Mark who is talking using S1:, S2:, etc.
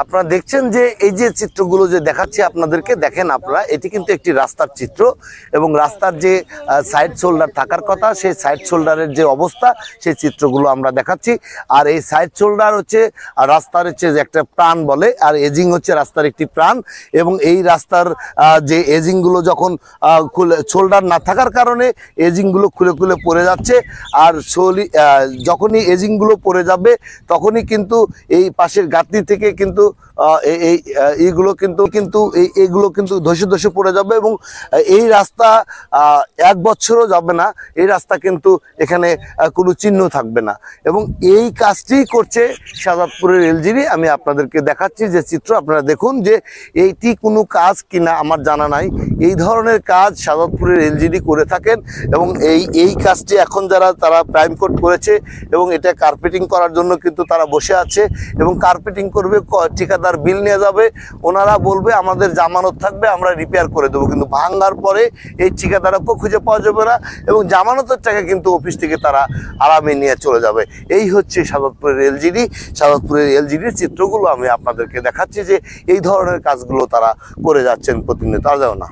S1: আপনারা দেখছেন যে এই যে চিত্রগুলো যে দেখাচ্ছি আপনাদেরকে, দেখেন আপনারা, এটি কিন্তু একটি রাস্তার চিত্র এবং রাস্তার যে সাইড শোল্ডার থাকার কথা সেই সাইড শোল্ডারের যে অবস্থা সেই চিত্রগুলো আমরা দেখাচ্ছি। আর এই সাইড শোল্ডার হচ্ছে রাস্তার হচ্ছে যে একটা প্রাণ বলে, আর এজিং হচ্ছে রাস্তার একটি প্রাণ। এবং এই রাস্তার যে এজিংগুলো যখন শোল্ডার না থাকার কারণে এজিংগুলো খুলে খুলে পড়ে যাচ্ছে, আর যখনই এজিংগুলো পড়ে যাবে তখনই কিন্তু এই পাশের গাঁথনি থেকে কিন্তু এইগুলো কিন্তু ধসে ধসে পড়ে যাবে এবং এই রাস্তা 1 বছরও যাবে না, এই রাস্তা কিন্তু এখানে কোনো চিহ্ন থাকবে না। এবং এই কাজটি করছে শাহজাদপুরের এলজিডি। আমি আপনাদেরকে দেখাচ্ছি যে চিত্র, আপনারা দেখুন যে এইটি কোনো কাজ কিনা আমার জানা নাই। এই ধরনের কাজ শাহজাদপুরের এলজিডি করে থাকেন এবং এই কাজটি এখন তারা প্রাইম কোট করেছে এবং এটা কার্পেটিং করার জন্য কিন্তু তারা বসে আছে এবং কার্পেটিং করবে, ঠিকাদার বিল নিয়ে যাবে, ওনারা বলবে আমাদের জামানত থাকবে, আমরা রিপেয়ার করে দেবো। কিন্তু ভাঙার পরে এই ঠিকাদারকেও খুঁজে পাওয়া যাবে না এবং জামানতের টাকা কিন্তু অফিস থেকে তারা আরামে নিয়ে চলে যাবে। এই হচ্ছে শাহজাদপুরের এলজিডি। শাহজাদপুরের এলজিডির চিত্রগুলো আমি আপনাদেরকে দেখাচ্ছি যে এই ধরনের কাজগুলো তারা করে যাচ্ছেন প্রতিনিয়ত। আর যাও না।